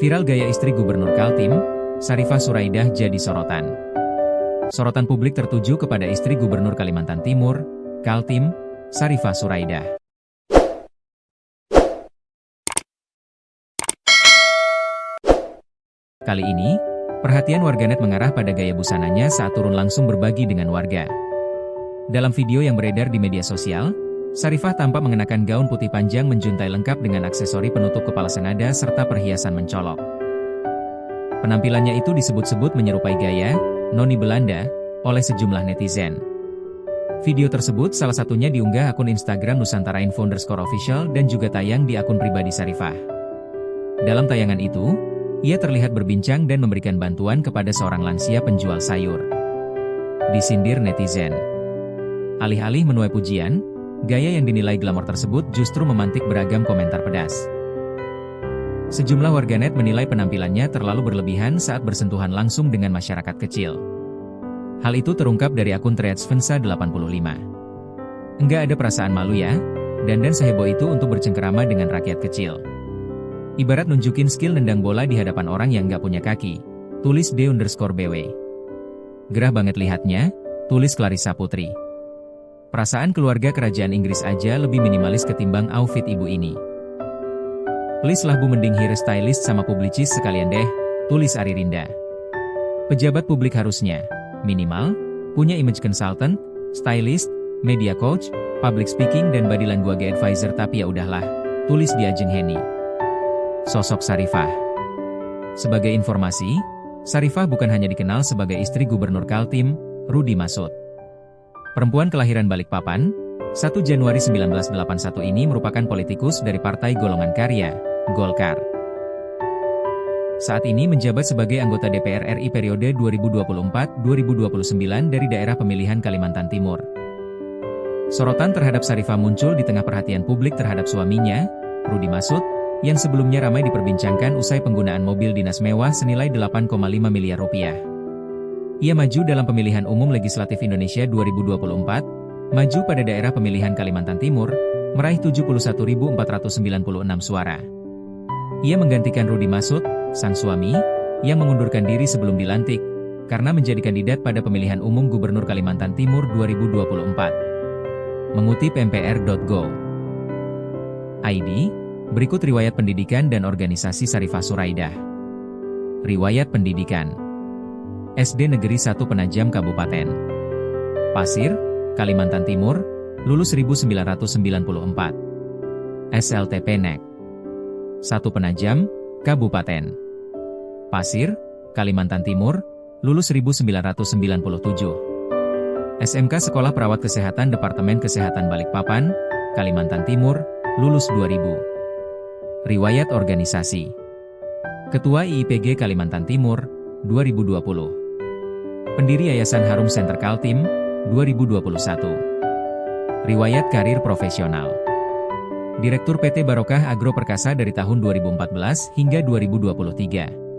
Viral gaya istri Gubernur Kaltim, Syarifah Suraidah jadi sorotan. Sorotan publik tertuju kepada istri Gubernur Kalimantan Timur, Kaltim, Syarifah Suraidah. Kali ini, perhatian warganet mengarah pada gaya busananya saat turun langsung berbagi dengan warga. Dalam video yang beredar di media sosial, Syarifah tampak mengenakan gaun putih panjang menjuntai lengkap dengan aksesori penutup kepala senada serta perhiasan mencolok. Penampilannya itu disebut-sebut menyerupai gaya Noni Belanda oleh sejumlah netizen. Video tersebut salah satunya diunggah akun Instagram Nusantara Info_official dan juga tayang di akun pribadi Syarifah. Dalam tayangan itu, ia terlihat berbincang dan memberikan bantuan kepada seorang lansia penjual sayur. Disindir netizen. Alih-alih menuai pujian, gaya yang dinilai glamor tersebut justru memantik beragam komentar pedas. Sejumlah warganet menilai penampilannya terlalu berlebihan saat bersentuhan langsung dengan masyarakat kecil. Hal itu terungkap dari akun threads Vensa85. Enggak ada perasaan malu ya? Dandan seheboh itu untuk bercengkerama dengan rakyat kecil. Ibarat nunjukin skill nendang bola di hadapan orang yang nggak punya kaki. Tulis D_BW. Gerah banget lihatnya, tulis Clarissa Putri. Perasaan keluarga kerajaan Inggris aja lebih minimalis ketimbang outfit ibu ini. Please lah bu, mending hire stylist sama publicis sekalian deh, tulis Ari Rinda. Pejabat publik harusnya, minimal, punya image consultant, stylist, media coach, public speaking dan body language advisor, tapi ya udahlah, tulis Diajeng Heni. Sosok Syarifah. Sebagai informasi, Syarifah bukan hanya dikenal sebagai istri Gubernur Kaltim, Rudi Masud. Perempuan kelahiran Balikpapan, 1 Januari 1981 ini merupakan politikus dari Partai Golongan Karya, Golkar. Saat ini menjabat sebagai anggota DPR RI periode 2024-2029 dari daerah pemilihan Kalimantan Timur. Sorotan terhadap Syarifah muncul di tengah perhatian publik terhadap suaminya, Rudi Masud, yang sebelumnya ramai diperbincangkan usai penggunaan mobil dinas mewah senilai 8,5 miliar rupiah. Ia maju dalam pemilihan umum legislatif Indonesia 2024, maju pada daerah pemilihan Kalimantan Timur, meraih 71.496 suara. Ia menggantikan Rudi Masud, sang suami, yang mengundurkan diri sebelum dilantik, karena menjadi kandidat pada pemilihan umum Gubernur Kalimantan Timur 2024. Mengutip mpr.go.id, berikut riwayat pendidikan dan organisasi Syarifah Suraidah. Riwayat pendidikan: SD Negeri 1 Penajam Kabupaten Pasir, Kalimantan Timur, lulus 1994. SLTP Nek 1 Penajam, Kabupaten Pasir, Kalimantan Timur, lulus 1997. SMK Sekolah Perawat Kesehatan Departemen Kesehatan Balikpapan, Kalimantan Timur, lulus 2000. Riwayat organisasi: Ketua IIPG Kalimantan Timur, 2020. Pendiri Yayasan Harum Center Kaltim, 2021. Riwayat karir profesional: Direktur PT Barokah Agro Perkasa dari tahun 2014 hingga 2023.